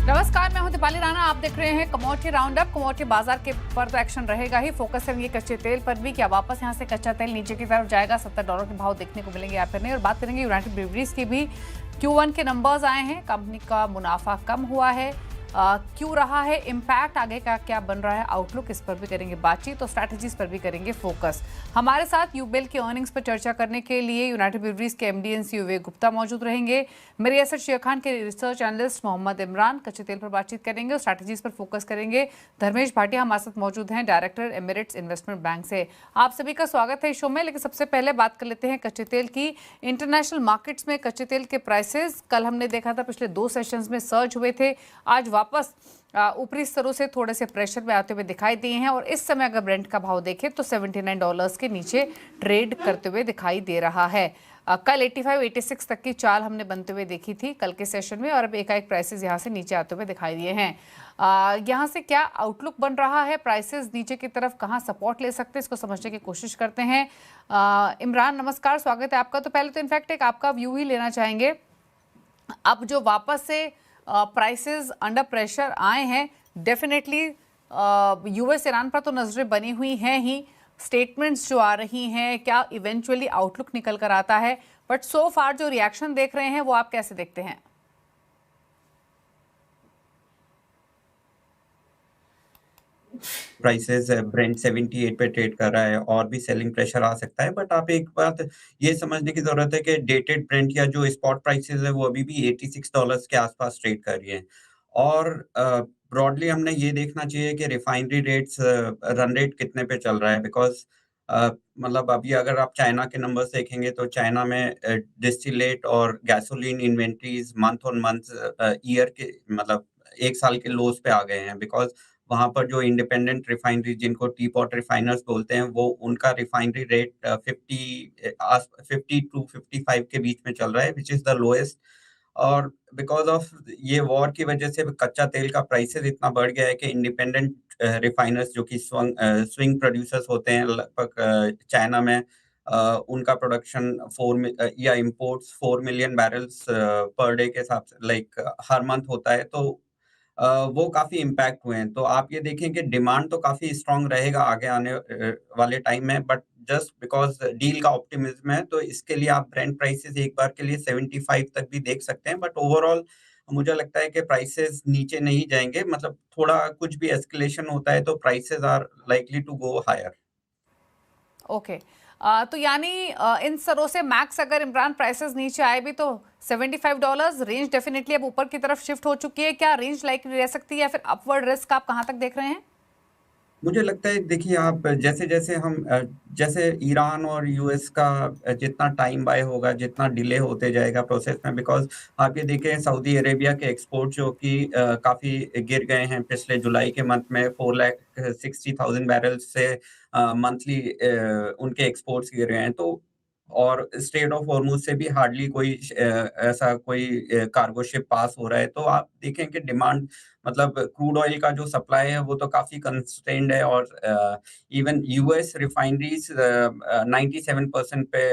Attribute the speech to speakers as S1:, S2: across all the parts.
S1: नमस्कार, मैं हूं दीपाली राणा। आप देख रहे हैं कमोडिटी राउंडअप। कमोडिटी बाजार के पर तो एक्शन रहेगा ही। फोकस करेंगे कच्चे तेल पर भी। क्या वापस यहां से कच्चा तेल नीचे की तरफ जाएगा? $70 के भाव देखने को मिलेंगे या फिर नहीं? और बात करेंगे यूनाइटेड ब्रूवरीज की भी। Q1 के नंबर्स आए हैं, कंपनी का मुनाफा कम हुआ है। क्यों रहा है इम्पैक्ट, आगे का क्या बन रहा है आउटलुक, इस पर भी करेंगे बातचीत और स्ट्रैटेजीज पर भी करेंगे फोकस। हमारे साथ यूबेल के अर्निंग्स पर चर्चा करने के लिए यूनाइटेड ब्रूवरीज के एमडी एंड सीईओ विवेक गुप्ता मौजूद रहेंगे। मेरे असर शेयर खान के रिसर्च एनालिस्ट मोहम्मद इमरान कच्चे तेल पर बातचीत करेंगे और स्ट्रैटेजीज पर फोकस करेंगे। धर्मेश भाटिया हमारे साथ मौजूद हैं, डायरेक्टर एमिरेट्स इन्वेस्टमेंट बैंक से। आप सभी का स्वागत है इस शो में। लेकिन सबसे पहले बात कर लेते हैं कच्चे तेल की। इंटरनेशनल मार्केट्स में कच्चे तेल के प्राइसेस कल हमने देखा था, पिछले 2 सेशंस में सर्ज हुए थे, आज वापस ऊपरी स्तरों से थोड़े से प्रेशर में आते हुए दिखाई दिए हैं। और इस समय अगर ब्रेंट का भाव देखें तो $79 के नीचे ट्रेड करते हुए दिखाई दे रहा है। कल 85-86 तक की चाल हमने बनते हुए देखी थी कल के सेशन में, और अब एकाएक प्राइसेस यहां से नीचे आते हुए दिखाई दिए हैं। यहां से क्या आउटलुक बन रहा है? प्राइसेस नीचे की तरफ कहां सपोर्ट ले सकते हैं, इसको समझने की कोशिश करते हैं। इमरान, नमस्कार, स्वागत है आपका। तो पहले तो इनफैक्ट एक आपका व्यू ही लेना चाहेंगे। अब जो वापस से प्राइसेस अंडर प्रेशर आए हैं, डेफिनेटली यूएस ईरान पर तो नजरें बनी हुई हैं ही। स्टेटमेंट्स जो आ रही हैं, क्या इवेंचुअली आउटलुक निकल कर आता है? बट सो फार जो रिएक्शन देख रहे हैं वो आप कैसे देखते हैं?
S2: प्राइसेस ब्रेंट 78 पे ट्रेड कर रहा है और भी सेलिंग प्रेशर आ सकता है। बट आप एक बात ये समझने की जरूरत है कि डेटेड ब्रेंट या जो स्पॉट प्राइसेस है वो अभी भी $86 के आसपास ट्रेड कर रही है। और ब्रॉडली हमने ये देखना चाहिए कि रिफाइनरी रेट्स रन रेट कितने पे चल रहा है। बिकॉज मतलब अभी अगर आप चाइना के नंबर्स देखेंगे तो चाइना में डिस्टिलेट और gasoline inventories month on month year के मतलब 1 साल के लोज पे आ गए हैं। बिकॉज वहाँ पर जो इंडिपेंडेंट रिफाइनरी जिनको टी पॉट रिफाइनर्स बोलते हैं वो उनका रिफाइनरी रेट 50 टू 55 के बीच में चल रहा है, विच इज द लोएस्ट। और बिकॉज ऑफ ये वॉर की वजह से कच्चा तेल का प्राइसेस इतना बढ़ गया है कि इंडिपेंडेंट रिफाइनर्स जो कि स्विंग प्रोड्यूसर्स होते हैं लगभग चाइना में उनका प्रोडक्शन या imports 4 million barrels per day के हिसाब से लाइक हर मंथ होता है। तो वो काफ़ी इम्पैक्ट हुए हैं। तो आप ये देखें कि डिमांड तो काफ़ी स्ट्रॉन्ग रहेगा आगे आने वाले टाइम में। बट जस्ट बिकॉज़ डील का ऑप्टिमिज्म है तो इसके लिए आप ब्रेंट प्राइसेस एक बार के लिए 75 तक भी देख सकते हैं। बट ओवरऑल मुझे लगता है कि प्राइसेस नीचे नहीं जाएँगे। मतलब थोड़ा कुछ भी एस्केलेशन होता है तो prices are likely to go higher.
S1: Okay. तो यानी इन स्तरों से मैक्स अगर इमरान प्राइसेस नीचे आए भी तो $75 रेंज डेफिनेटली अब ऊपर की तरफ शिफ्ट हो चुकी है। क्या रेंज लाइकली रह सकती है या फिर अपवर्ड रिस्क आप कहां तक देख रहे हैं?
S2: मुझे लगता है देखिए आप जैसे-जैसे हम जैसे ईरान और यूएस का जितना टाइम बाय होगा, जितना डिले होते जाएगा प्रोसेस में। बिकॉज़ आप ये देखें सऊदी अरेबिया के एक्सपोर्ट जो कि काफ़ी गिर गए हैं पिछले जुलाई के मंथ में 4,60,000 बैरल्स से मंथली उनके एक्सपोर्ट्स गिर गए हैं। तो और स्ट्रेट ऑफ हॉर्मुज़ से भी हार्डली कोई ऐसा कोई कार्गो शिप पास हो रहा है। तो आप देखें कि डिमांड मतलब क्रूड ऑयल का जो सप्लाई है वो तो काफ़ी कंस्ट्रेंड है। और इवन यूएस रिफाइनरीज 97% पे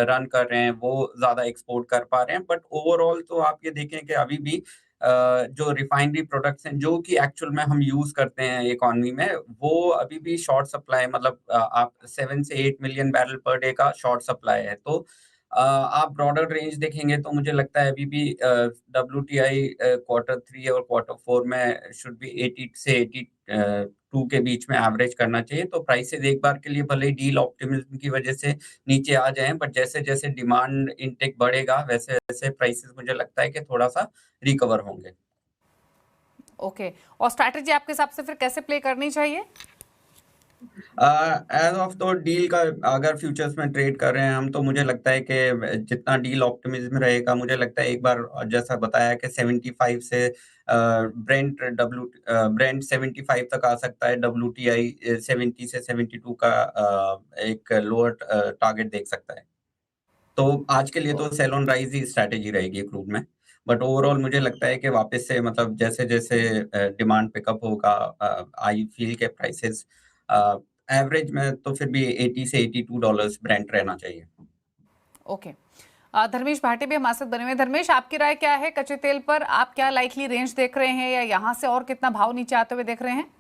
S2: रन कर रहे हैं, वो ज़्यादा एक्सपोर्ट कर पा रहे हैं। बट ओवरऑल तो आप ये देखें कि अभी भी जो रिफाइनरी प्रोडक्ट्स हैं जो कि एक्चुअल में हम यूज़ करते हैं इकोनॉमी में, वो अभी भी शॉर्ट सप्लाई मतलब आप 7 से 8 मिलियन बैरल पर डे का शॉर्ट सप्लाई है। तो आप ब्रॉडर रेंज देखेंगे तो मुझे लगता है अभी भी डब्ल्यूटीआई Q3 और Q4 में शुड बी 80 से 82 के बीच में एवरेज करना चाहिए। तो प्राइसेस एक बार के लिए भले ही डील ऑप्टिमिज्म की वजह से नीचे आ जाएँ, बट जैसे-जैसे डिमांड इनटेक बढ़ेगा वैसे-वैसे प्राइसेस मुझे लगता है कि थोड़ा-सा रिकवर होंगे।
S1: ओके। और स्ट्रैटेजी आपके हिसाब से फिर कैसे प्ले करनी चाहिए?
S2: एज ऑफ तो डील का अगर फ्यूचर्स में ट्रेड कर रहे हैं हम तो मुझे लगता है कि जितना डील ऑप्टिमिज्म रहेगा, मुझे लगता है एक बार जैसा बताया कि 75 से ब्रेंट 75 तक आ सकता है। डब्ल्यूटीआई 70 से 72 का एक लोअर टारगेट देख सकता है। तो आज के लिए
S1: ओ,
S2: तो सेल ऑन राइज ही स्ट्रैटेजी रहेगी क्रूड में। बट ओवरऑल मुझे लगता है कि वापस से मतलब जैसे-जैसे डिमांड पिकअप होगा आई फील के प्राइसेस एवरेज में तो फिर भी 80 से $82 ब्रेंट रहना चाहिए।
S1: ओके। धर्मेश भाटी भी हमारे साथ बने हुए हैं। धर्मेश, आपकी राय क्या है कच्चे तेल पर? आप क्या लाइकली रेंज देख रहे हैं या यहाँ से और कितना भाव नीचे आते हुए देख रहे हैं?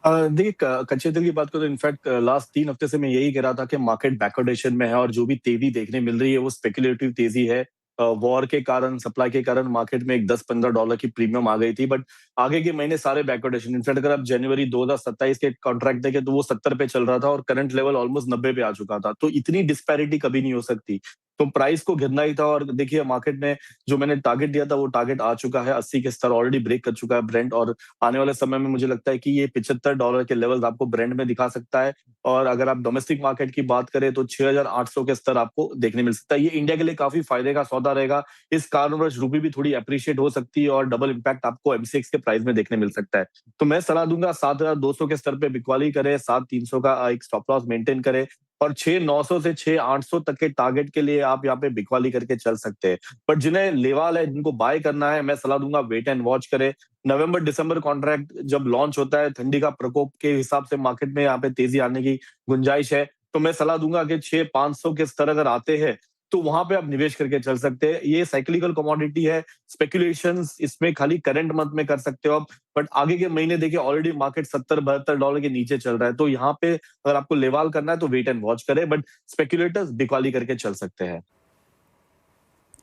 S3: देखिए, कच्चे तेल की बात करें तो इनफैक्ट लास्ट 3 हफ्ते से मैं यही कह रहा था कि मार्केट बैकवर्डेशन में है और जो भी तेजी देखने मिल रही है वो स्पेकुलेटिव तेजी है। वॉर के कारण, सप्लाई के कारण मार्केट में एक $10-15 की प्रीमियम आ गई थी, बट आगे के महीने सारे बैकवर्डेशन, इनफैक्ट अगर आप जनवरी 2027 के कॉन्ट्रैक्ट देखें तो वो 70 पे चल रहा था और करंट लेवल ऑलमोस्ट 90 पे आ चुका था। तो इतनी डिस्पैरिटी कभी नहीं हो सकती, तो प्राइस को गिरना ही था। और देखिए, मार्केट में जो मैंने टारगेट दिया था वो टारगेट आ चुका है, 80 के स्तर ऑलरेडी ब्रेक कर चुका है ब्रेंट, और आने वाले समय में मुझे लगता है कि ये $75 के लेवल्स आपको ब्रेंट में दिखा सकता है। और अगर आप डोमेस्टिक मार्केट की बात करें तो 6,800 के स्तर आपको देखने मिल सकता है। ये इंडिया के लिए काफी फायदे का सौदा रहेगा। इस कारणवश रूपी भी थोड़ी अप्रिशिएट हो सकती है और डबल इम्पैक्ट आपको एमसीएक्स के प्राइस में देखने मिल सकता है। तो मैं सलाह दूंगा 7,200 के स्तर पे बिकवाली करें, 7,300 का एक स्टॉप लॉस मेंटेन करें, और 6,900 से 6,800 तक के टारगेट के लिए आप यहाँ पे बिकवाली करके चल सकते हैं। बट जिन्हें लेवाल है, जिनको बाय करना है, मैं सलाह दूंगा वेट एंड वॉच करें। नवंबर दिसंबर कॉन्ट्रैक्ट जब लॉन्च होता है, ठंडी का प्रकोप के हिसाब से मार्केट में यहाँ पे तेजी आने की गुंजाइश है, तो मैं सलाह दूंगा कि 6,500 के स्तर अगर आते हैं तो वहां पे आप निवेश करके चल सकते हैं। ये साइक्लिकल कमोडिटी है, स्पेकुलेशंस इसमें खाली करंट मंथ में कर सकते हो आप, बट आगे के महीने देखिए ऑलरेडी मार्केट $70-72 के नीचे चल रहा है। तो यहाँ पे अगर आपको लेवाल करना है तो वेट एंड वॉच करें, बट स्पेकुलेटर्स बिकवाली करके चल सकते हैं।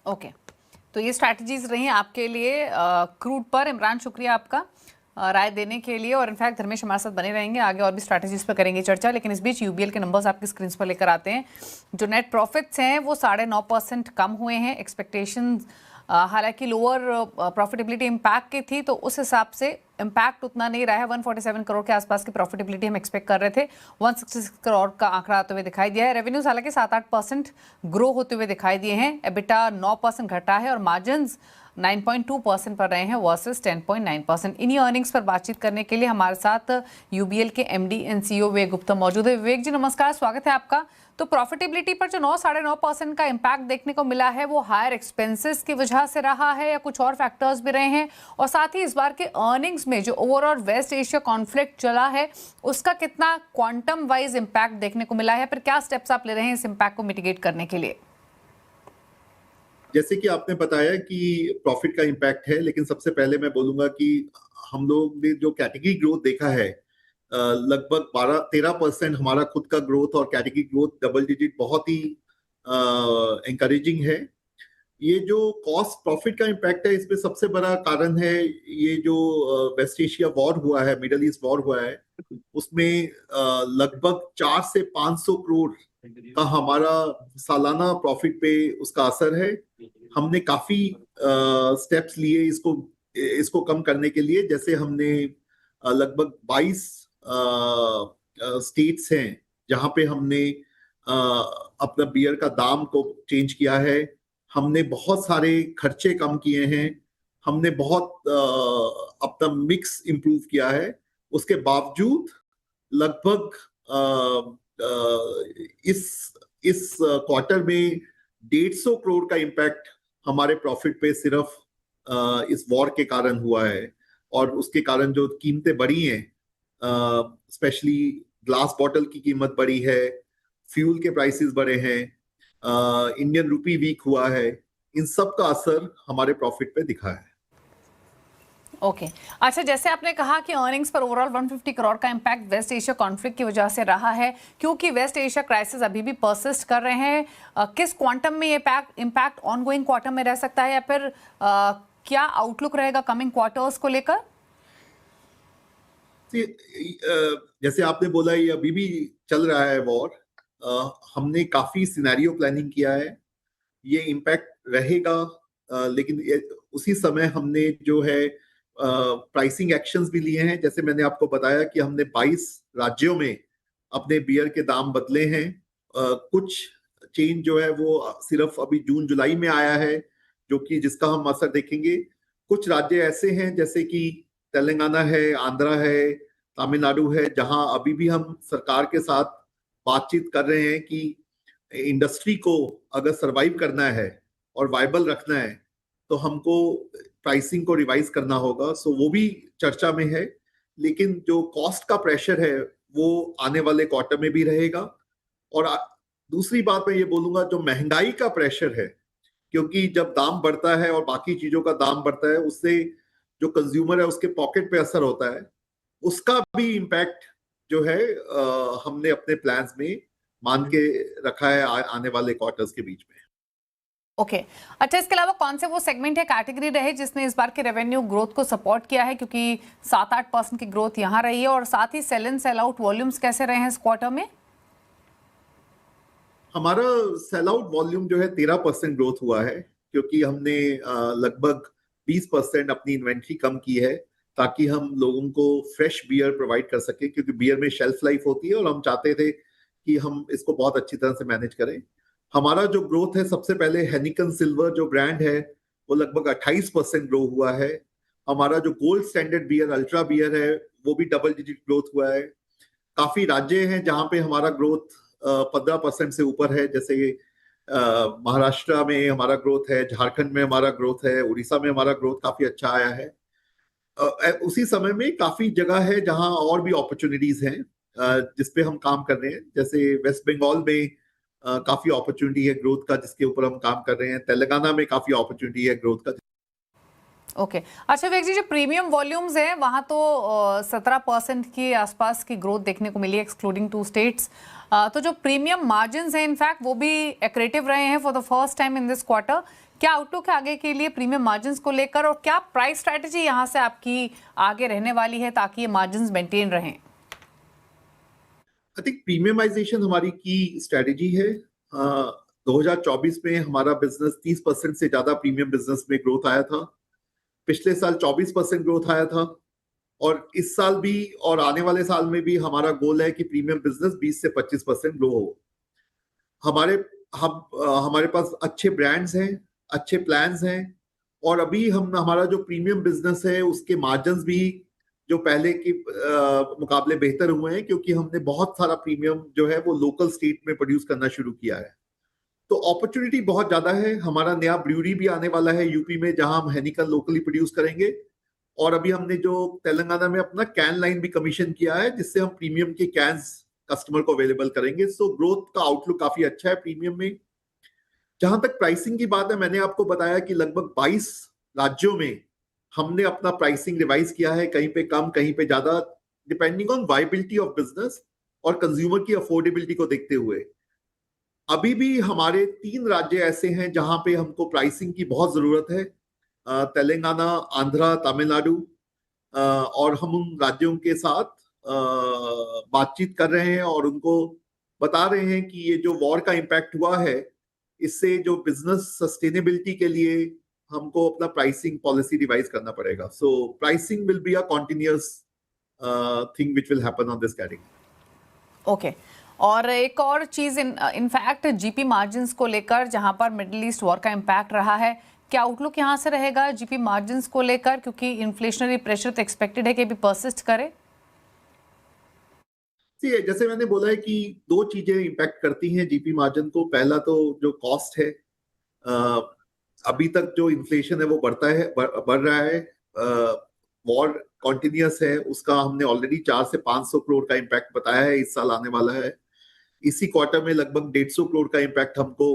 S1: ओके, तो ये स्ट्रैटेजीज रही आपके लिए क्रूड पर। इमरान, शुक्रिया आपका राय देने के लिए, और इनफैक्ट धर्मेश हमारे साथ बने रहेंगे, आगे और भी स्ट्रैटेजीज पर करेंगे चर्चा। लेकिन इस बीच यूबीएल के नंबर्स आपकी स्क्रीन पर लेकर आते हैं। जो नेट प्रॉफिट्स हैं वो 9.5% कम हुए हैं। एक्सपेक्टेशन हालांकि लोअर प्रॉफिटेबिलिटी इम्पैक्ट की थी, तो उस हिसाब से इम्पैक्ट उतना नहीं रहा है। 147 करोड़ के आसपास की प्रॉफिटेबिलिटी हम एक्सपेक्ट कर रहे थे। 166 करोड़ का आंकड़ा आते हुए दिखाई दिया है। रेवेन्यूज हालांकि 7-8% ग्रो होते हुए दिखाई दिए हैं। एबिटा 9% घटा है और मार्जिन 9.2% पर रहे हैं वर्सेस 10.9%। इन्हीं अर्निंग्स पर बातचीत करने के लिए हमारे साथ यूबीएल के एमडी एंड सीईओ विवेक गुप्ता मौजूद है। विवेक जी, नमस्कार, स्वागत है आपका। तो प्रॉफिटेबिलिटी पर जो 9-9.5% का इम्पैक्ट देखने को मिला है, वो हायर एक्सपेंसेस की वजह से रहा है या कुछ और फैक्टर्स भी रहे हैं? और साथ ही इस बार के अर्निंग्स में जो ओवरऑल वेस्ट एशिया कॉन्फ्लिक्ट चला है, उसका कितना क्वांटम वाइज इम्पैक्ट देखने को मिला है? फिर क्या स्टेप्स आप ले रहे हैं इस इम्पैक्ट को मिटिगेट करने के लिए?
S4: जैसे कि आपने बताया कि प्रॉफिट का इम्पैक्ट है, लेकिन सबसे पहले मैं बोलूंगा कि हम लोग ने जो कैटेगरी ग्रोथ देखा है, लगभग 12-13% हमारा खुद का ग्रोथ और कैटेगरी ग्रोथ डबल डिजिट बहुत ही एनकरेजिंग है। ये जो कॉस्ट प्रॉफिट का इम्पैक्ट है, इसमें सबसे बड़ा कारण है ये जो वेस्ट एशिया वॉर हुआ है, मिडल ईस्ट वॉर हुआ है, उसमें लगभग 400 से 500 करोड़ का हमारा सालाना प्रॉफिट पे उसका असर है। हमने काफी स्टेप्स लिए इसको कम करने के लिए। जैसे हमने लगभग 22 स्टेट्स हैं जहां पे हमने अपना बियर का दाम को चेंज किया है। हमने बहुत सारे खर्चे कम किए हैं। हमने बहुत अपना मिक्स इंप्रूव किया है। उसके बावजूद लगभग इस क्वार्टर में 150 करोड़ का इम्पैक्ट हमारे प्रॉफिट पे सिर्फ इस वॉर के कारण हुआ है। और उसके कारण जो कीमतें बढ़ी हैं, स्पेशली ग्लास बॉटल की कीमत बढ़ी है, फ्यूल के प्राइसेस बढ़े हैं, इंडियन रुपी वीक हुआ है, इन सब का असर हमारे प्रॉफिट पे दिखा है।
S1: ओके, अच्छा, जैसे आपने कहा कि अर्निंग्स पर ओवरऑल 150 करोड़ का इम्पैक्ट वेस्ट एशिया कॉन्फ्लिक्ट की वजह से रहा है, क्योंकि वेस्ट एशिया क्राइसिस अभी भी परसिस्ट कर रहे हैं। किस क्वांटम में ये इम्पैक्ट ऑनगोइंग क्वार्टर में रह सकता है, या फिर क्या आउटलुक रहेगा कमिंग क्वार्टर्स को लेकर?
S4: जैसे आपने बोला, ये अभी भी चल रहा है वॉर। हमने काफी सिनेरियो प्लानिंग किया है। ये इम्पैक्ट रहेगा, लेकिन उसी समय हमने जो है प्राइसिंग एक्शंस भी लिए हैं। जैसे मैंने आपको बताया कि हमने 22 राज्यों में अपने बियर के दाम बदले हैं। कुछ चेंज जो है वो सिर्फ अभी जून जुलाई में आया है, जो कि जिसका हम असर देखेंगे। कुछ राज्य ऐसे हैं जैसे कि तेलंगाना है, आंध्रा है, तमिलनाडु है, जहां अभी भी हम सरकार के साथ बातचीत कर रहे हैं कि इंडस्ट्री को अगर सरवाइव करना है और वाइबल रखना है तो हमको प्राइसिंग को रिवाइज करना होगा। सो वो भी चर्चा में है। लेकिन जो कॉस्ट का प्रेशर है वो आने वाले क्वार्टर में भी रहेगा। और दूसरी बात मैं ये बोलूंगा, जो महंगाई का प्रेशर है, क्योंकि जब दाम बढ़ता है और बाकी चीजों का दाम बढ़ता है, उससे जो कंज्यूमर है उसके पॉकेट पे असर होता है, उसका भी इम्पैक्ट जो है हमने अपने प्लान्स में मान के रखा है आने वाले क्वार्टर्स के बीच में।
S1: ओके अच्छा, इसके अलावा कौन से वो सेगमेंट या कैटेगरी रहे जिसने इस बार के रेवेन्यू ग्रोथ को सपोर्ट किया है, क्योंकि 7-8% की ग्रोथ यहाँ रही है, और साथ ही सेल इन सेल आउट वॉल्यूम्स कैसे रहे हैं इस क्वार्टर में?
S4: हमारा सेल आउट वॉल्यूम जो है 13% ग्रोथ हुआ है, क्योंकि हमने लगभग 20% अपनी इन्वेंट्री कम की है ताकि हम लोगों को फ्रेश बियर प्रोवाइड कर सके, क्योंकि बियर में शेल्फ लाइफ होती है और हम चाहते थे कि हम इसको बहुत अच्छी तरह से मैनेज करें। हमारा जो ग्रोथ है, सबसे पहले हेनिकन सिल्वर जो ब्रांड है वो लगभग 28% ग्रो हुआ है। हमारा जो gold standard beer, ultra beer है, वो भी डबल डिजिट ग्रोथ हुआ है। काफी राज्य हैं जहां पे हमारा ग्रोथ 15% से ऊपर है, जैसे महाराष्ट्र में हमारा ग्रोथ है, झारखंड में हमारा ग्रोथ है, उड़ीसा में हमारा ग्रोथ काफी अच्छा आया है। उसी समय में काफी जगह है जहां और भी अपॉर्चुनिटीज हैं जिसपे हम काम कर रहे हैं, जैसे वेस्ट बंगाल में काफी अपॉर्चुनिटी है ग्रोथ का जिसके ऊपर हम काम कर रहे हैं, तेलंगाना में काफी अपॉर्चुनिटी है ग्रोथ का।
S1: ओके अच्छा विवेक जी, जो प्रीमियम वॉल्यूम्स हैं वहाँ तो 17% के आसपास की ग्रोथ देखने को मिली एक्सक्लूडिंग 2 स्टेट्स। तो जो प्रीमियम मार्जिन्स हैं इनफैक्ट वो भी एक्रेटिव रहे हैं for the first time in this quarter. क्या आउटलुक है आगे के लिए प्रीमियम मार्जिन्स को लेकर, और क्या प्राइस स्ट्रैटेजी यहाँ से आपकी आगे रहने वाली है ताकि ये मार्जिन्स मेंटेन रहें?
S4: आई थिंक प्रीमियमाइजेशन हमारी की स्ट्रेटेजी है। 2024 में हमारा बिजनेस 30% से ज्यादा प्रीमियम बिजनेस में ग्रोथ आया था। पिछले साल 24% ग्रोथ आया था, और इस साल भी और आने वाले साल में भी हमारा गोल है कि प्रीमियम बिजनेस 20 से 25% ग्रो हो। हमारे पास अच्छे ब्रांड्स हैं, अच्छे प्लान्स हैं, और अभी हमारा जो प्रीमियम बिजनेस है उसके मार्जिन्स भी जो पहले के मुकाबले बेहतर हुए हैं, क्योंकि हमने बहुत सारा प्रीमियम जो है वो लोकल स्टेट में प्रोड्यूस करना शुरू किया है। तो अपॉर्चुनिटी बहुत ज्यादा है। हमारा नया ब्रूअरी भी आने वाला है यूपी में, जहां हम हेनिकन लोकली प्रोड्यूस करेंगे, और अभी हमने जो तेलंगाना में अपना कैन लाइन भी कमीशन किया है, जिससे हम प्रीमियम के कैंस कस्टमर को अवेलेबल करेंगे। सो ग्रोथ का आउटलुक काफी अच्छा है प्रीमियम में। जहां तक प्राइसिंग की बात है, मैंने आपको बताया कि लगभग 22 राज्यों में हमने अपना प्राइसिंग रिवाइज किया है, कहीं पे कम कहीं पे ज्यादा, depending on viability of business और कंज्यूमर की अफोर्डेबिलिटी को देखते हुए। अभी भी हमारे 3 राज्य ऐसे हैं जहां पे हमको प्राइसिंग की बहुत जरूरत है, तेलंगाना, आंध्रा, तमिलनाडु, और हम उन राज्यों के साथ बातचीत कर रहे हैं और उनको बता रहे हैं कि ये जो वॉर का इम्पैक्ट हुआ है, इससे जो बिजनेस सस्टेनेबिलिटी के लिए हमको अपना प्राइसिंग पॉलिसी रिवाइज करना पड़ेगा। So pricing will be a continuous thing which will happen on this category.
S1: Okay और एक और चीज़ इनफैक्ट जीपी मार्जिन्स को लेकर, जहां पर मिडिल ईस्ट वॉर का इम्पैक्ट रहा है, क्या आउटलुक यहां से रहेगा जीपी मार्जिन्स को लेकर, क्योंकि इन्फ्लेशनरी प्रेशर तो एक्सपेक्टेड है कि भी परसिस्ट करे?
S4: जैसे मैंने बोला है कि 2 चीजें इम्पैक्ट करती हैं जीपी मार्जिन को। पहला तो जो कॉस्ट है, अभी तक जो इन्फ्लेशन है वो बढ़ रहा है, वॉर कॉन्टिन्यूअस है, उसका हमने ऑलरेडी 400 से 500 करोड़ का इम्पैक्ट बताया है, इस साल आने वाला है। इसी क्वार्टर में लगभग 150 करोड़ का इम्पैक्ट हमको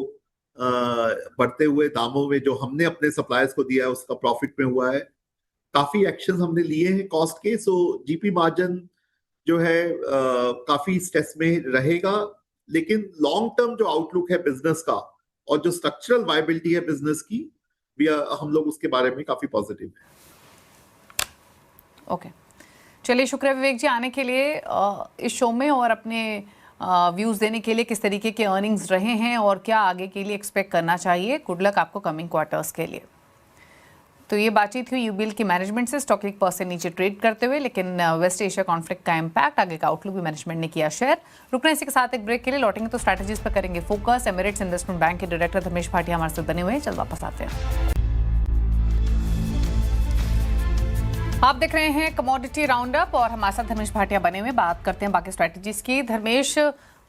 S4: बढ़ते हुए दामों में जो हमने अपने सप्लायर्स को दिया है उसका प्रॉफिट में हुआ है। काफी एक्शंस हमने लिए हैं कॉस्ट के। सो जीपी मार्जिन जो है काफी स्ट्रेस में रहेगा, लेकिन लॉन्ग टर्म जो आउटलुक है बिजनेस का और जो स्ट्रक्चरल वायबिलिटी है बिजनेस की, हम लोग उसके बारे में काफी पॉजिटिव है।
S1: ओके चलिए, शुक्रिया विवेक जी आने के लिए इस शो में और अपने व्यूज़ देने के लिए। किस तरीके के अर्निंग्स रहे हैं और क्या आगे के लिए एक्सपेक्ट करना चाहिए। गुड लक आपको कमिंग क्वार्टर्स के लिए। तो ये बातचीत हुई यूबीएल की मैनेजमेंट से स्टॉक 1% नीचे ट्रेड करते हुए, लेकिन वेस्ट एशिया कॉन्फ्लिक्ट का इम्पैक्ट, आगे का आउटलुक भी मैनेजमेंट ने किया शेयर। रुकने इसी के साथ एक ब्रेक के लिए, लौटेंगे तो स्ट्रैटेजीज पर करेंगे फोकस। एमिरेट्स इन्वेस्टमेंट बैंक के डायरेक्टर धर्मेश भाटिया हमारे साथ बने हुए हैं, चल वापस आते हैं। आप देख रहे हैं कमोडिटी राउंड अप और हमारे साथ धर्मेश भाटिया बने हुए, बात करते हैं बाकी स्ट्रैटेजीज की। धर्मेश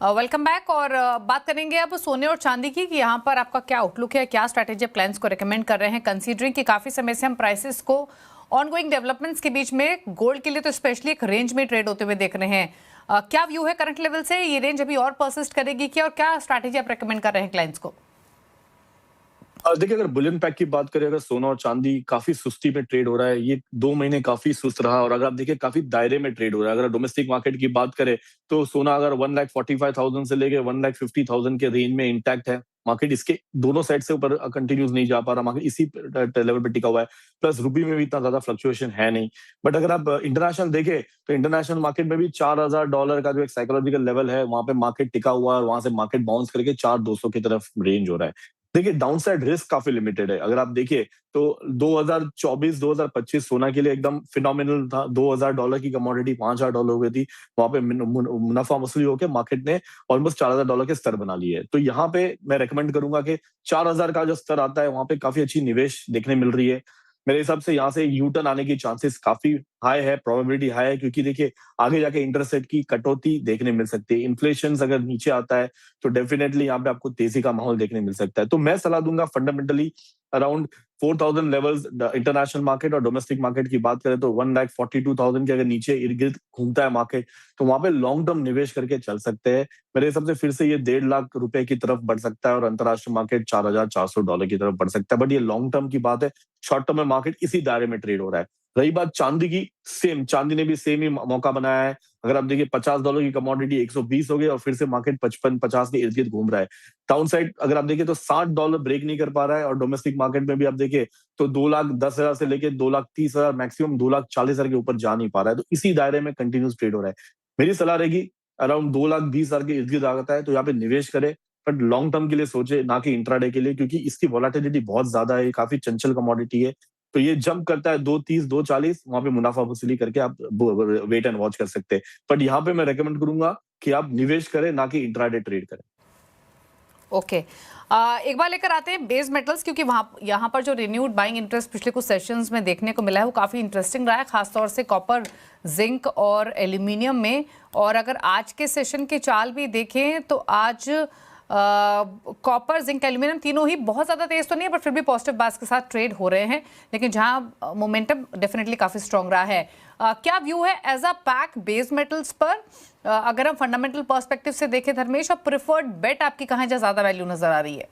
S1: वेलकम बैक, और बात करेंगे अब सोने और चांदी की कि यहाँ पर आपका क्या आउटलुक है, क्या स्ट्रैटेजी प्लान्स को रेकमेंड कर रहे हैं, कंसीडरिंग कि काफ़ी समय से हम प्राइसेस को ऑनगोइंग डेवलपमेंट्स के बीच में गोल्ड के लिए तो स्पेशली एक रेंज में ट्रेड होते हुए देख रहे हैं। क्या व्यू है करंट लेवल से? ये रेंज अभी और परसिस्ट करेगी क्या, और क्या स्ट्रैटेजी आप रेकमेंड कर रहे हैं क्लाइंट्स को?
S3: देखिए, अगर बुलियन पैक की बात करें, अगर सोना और चांदी काफी सुस्ती में ट्रेड हो रहा है, ये 2 महीने काफी सुस्त रहा, और अगर आप देखिए काफी दायरे में ट्रेड हो रहा है। अगर डोमेस्टिक मार्केट की बात करें तो सोना अगर 1,45,000 से लेके 1,50,000 के रेंज में इंटैक्ट है। मार्केट इसके दोनों साइड से ऊपर कंटिन्यूस नहीं जा पा रहा, मार्केट इसी लेवल पे टिका हुआ है। प्लस रुपी में भी इतना ज्यादा फ्लक्चुएशन है नहीं। बट अगर आप इंटरनेशनल देखें तो इंटरनेशनल मार्केट में भी $4,000 का जो एक साइकोलॉजिकल लेवल है, वहां पे मार्केट टिका हुआ है, और वहां से मार्केट बाउंस करके 4,200 की तरफ रेंज हो रहा है। देखिए, डाउनसाइड रिस्क काफी लिमिटेड है। अगर आप देखिए तो 2024-2025 सोना के लिए एकदम फिनोमिनल था। $2,000 की कमोडिटी $5,000 हो गई थी। वहां पे मुनाफा वसूली होकर मार्केट ने ऑलमोस्ट $4,000 के स्तर बना लिए। तो यहाँ पे मैं रेकमेंड करूंगा कि 4,000 का जो स्तर आता है, वहां पे काफी अच्छी निवेश देखने मिल रही है। मेरे हिसाब से यहाँ से यू टर्न आने की चांसेस काफी हाई है, प्रोबेबिलिटी हाई है, क्योंकि देखिए आगे जाके इंटरेस्ट रेट की कटौती देखने मिल सकती है। इन्फ्लेशन अगर नीचे आता है तो डेफिनेटली यहाँ पे आपको तेजी का माहौल देखने मिल सकता है। तो मैं सलाह दूंगा fundamentally around 4,000 levels international market, और डोमेस्टिक मार्केट की बात करें तो 1,42,000 के अगर नीचे इर्द गिर्द घूमता है मार्केट, तो वहां पे लॉन्ग टर्म निवेश करके चल सकते हैं। मेरे हिसाब से फिर से ये 1.5 लाख रुपए की तरफ बढ़ सकता है, और अंतरराष्ट्रीय मार्केट $4,400 की तरफ बढ़ सकता है। बट ये लॉन्ग टर्म की बात है, शॉर्ट टर्म में मार्केट इसी दायरे में ट्रेड हो रहा है। रही बात चांदी की, सेम चांदी ने भी सेम ही मौका बनाया है। अगर आप देखिए $50 की कमोडिटी 120 हो गई, और फिर से मार्केट 55-50 के इर्द गिर्द घूम रहा है। डाउन साइड अगर आप देखिए तो $60 ब्रेक नहीं कर पा रहा है, और डोमेस्टिक मार्केट में भी आप देखिए तो 2,10,000 से लेके 2,30,000 मैक्सिमम 2,40,000 के ऊपर जा नहीं पा रहा है। तो इसी दायरे में कंटिन्यूस ट्रेड हो रहा है। मेरी सलाह रहेगी अराउंड 2,20,000 के इर्द गिर्द आता है तो यहाँ पे निवेश करे, बट लॉन्ग टर्म के लिए सोचे, ना कि इंट्राडे के लिए, क्योंकि इसकी वॉलेटिलिटी बहुत ज्यादा है, काफी चंचल कमोडिटी है। तो ये जंप करता है 2,30, 2,40, वहां पे मुनाफा वसूली करके आप वेट एंड वॉच कर सकते हैं। बट यहाँ पे मैं रेकमेंड करूंगा कि आप निवेश करें, ना कि इंट्राडे ट्रेड करें।
S1: ओके, एक बार लेकर आते हैं बेस मेटल्स, क्योंकि यहाँ पर जो रिन्यूड बाइंग इंटरेस्ट पिछले कुछ सेशंस में देखने को मिला है वो काफ़ी इंटरेस्टिंग रहा है, खासतौर से कॉपर, जिंक और एल्यूमिनियम में। और अगर आज के सेशन की चाल भी देखें तो आज कॉपर, जिंक, एल्यूमिनियम तीनों ही बहुत ज़्यादा तेज तो नहीं है, पर फिर भी पॉजिटिव बास के साथ ट्रेड हो रहे हैं, लेकिन जहां मोमेंटम डेफिनेटली काफ़ी स्ट्रॉन्ग रहा है। क्या व्यू है as a pack base metals पर? अगर हम फंडामेंटल पर्सपेक्टिव से देखें धर्मेश, और प्रिफर्ड बेट आपकी कहाँ ज़्यादा वैल्यू नजर आ रही है?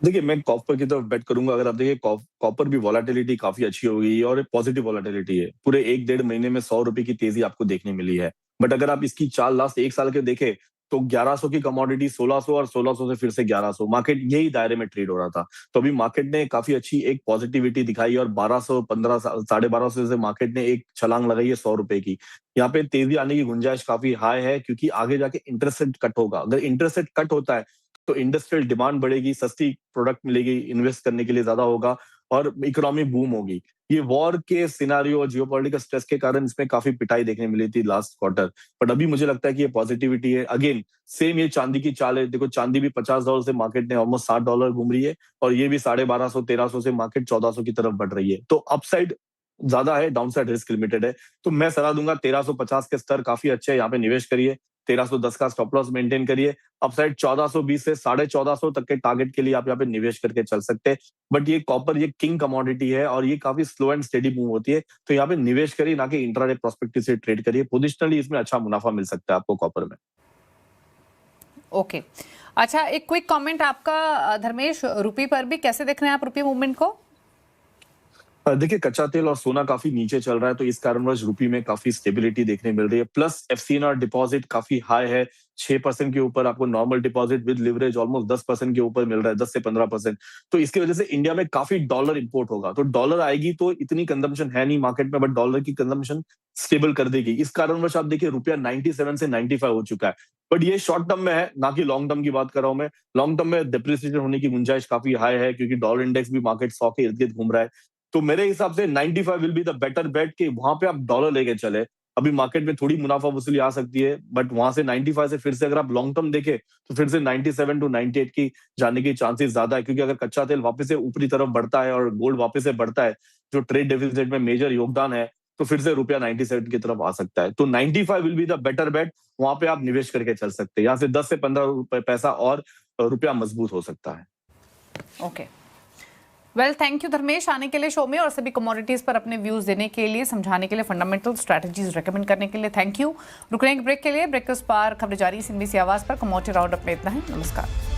S3: देखिए, मैं कॉपर की तरफ बेट करूंगा। अगर आप देखिए कॉपर भी वॉलेटिलिटी काफी अच्छी हो गई है, और पॉजिटिव वॉलेटिलिटी है। पूरे 1-1.5 महीने में ₹100 की तेजी आपको देखने मिली है। बट अगर आप इसकी चाल लास्ट 1 साल के देखें तो 1,100 की कमोडिटी 1,600, और 1,600 से फिर से 1,100, मार्केट यही दायरे में ट्रेड हो रहा था। तो अभी मार्केट ने काफी अच्छी एक पॉजिटिविटी दिखाई, और 1,200, 15, 1250 से मार्केट ने एक छलांग लगाई है ₹100 की। यहाँ पे तेजी आने की गुंजाइश काफी हाई है, क्योंकि आगे जाके इंटरेस्ट रेट कट होगा। अगर इंटरेस्ट रेट कट होता है तो इंडस्ट्रियल डिमांड बढ़ेगी, सस्ती प्रोडक्ट मिलेगी, इन्वेस्ट करने के लिए ज्यादा होगा, और इकोनॉमी बूम होगी। ये वॉर के सिनारियो और जियोपॉलिटिकल स्ट्रेस के कारण इसमें काफी पिटाई देखने मिली थी लास्ट क्वार्टर। बट अभी मुझे लगता है कि ये पॉजिटिविटी है। अगेन सेम ये चांदी की चाल है। देखो, चांदी भी $50 से मार्केट ने ऑलमोस्ट $60 घूम रही है, और ये भी 1250, 1300 से मार्केट 1400 की तरफ बढ़ रही है। तो अपसाइड ज्यादा है, डाउनसाइड रिस्क लिमिटेड है। तो मैं सलाह दूंगा 1350 के स्तर काफी अच्छे है, यहाँ पे निवेश करिए। 1310 का स्टॉप लॉस मेंटेन करिए। अपसाइड 1420 से 1450 तक के टारगेट के लिए आप यहाँ पे निवेश करके चल सकते हैं। बट ये कॉपर ये किंग कमोडिटी है, और ये काफी स्लो एंड स्टेडी मूव होती है। तो यहाँ पे निवेश करिए, ना कि इंट्राडे प्रोस्पेक्टिव से ट्रेड करिए। पोजिशनली इसमें अच्छा मुनाफा मिल सकता है आपको कॉपर में।
S1: ओके, अच्छा, एक क्विक कमेंट आपका धर्मेश, रुपी पर भी कैसे देख रहे हैं आप रुपी मूवमेंट को?
S3: देखिए, कच्चा तेल और सोना काफी नीचे चल रहा है, तो इस कारणवश रुपी में काफी स्टेबिलिटी देखने मिल रही है। प्लस एफसीएनआर डिपॉजिट काफी हाई है, 6% के ऊपर आपको normal deposit with leverage almost 10% के ऊपर मिल रहा है, 10 से 15%। तो इसकी वजह से इंडिया में काफी डॉलर इंपोर्ट होगा। तो डॉलर आएगी तो इतनी कंजम्पशन है नहीं मार्केट में, बट डॉलर की कंजम्पशन स्टेबल कर देगी। इस कारणवश आप देखिए रुपया 97 से 95 हो चुका है। बट ये शॉर्ट टर्म में है, ना कि लॉन्ग टर्म की बात कर रहा हूं मैं। लॉन्ग टर्म में डिप्रिसिएशन होने की गुंजाइश काफी हाई है, क्योंकि डॉलर इंडेक्स भी मार्केट 100 के इर्द गिर्द घूम रहा है। तो मेरे हिसाब से 95 विल बी द बेटर बेट, कि वहां पे आप डॉलर लेके चले। अभी मार्केट में थोड़ी मुनाफा वसूली आ सकती है, बट वहां से 95 से फिर से अगर आप लॉन्ग टर्म देखें तो फिर से 97 टू 98 की जाने की चांसेस ज्यादा है। क्योंकि अगर कच्चा तेल वापस से ऊपरी तरफ बढ़ता है और गोल्ड वापस से बढ़ता है, जो ट्रेड डेफिसिट में मेजर योगदान है, तो फिर से रुपया 97 की तरफ आ सकता है। तो 95 विल बी द बेटर बेट, वहां पे आप निवेश करके चल सकते हैं। यहाँ से 10 से 15 पैसा और रुपया मजबूत हो सकता है।
S1: Okay, well thank you Dharmesh आने के लिए शो में और सभी कमोडिटीज पर अपने व्यूज देने के लिए, समझाने के लिए, फंडामेंटल स्ट्रैटेजीज रेकमेंड करने के लिए थैंक यू। रुक रहे हैं ब्रेक के लिए, ब्रेक के उस पार खबरें जारी CNBC आवाज पर। कमोडिटी राउंड अप में इतना है, नमस्कार।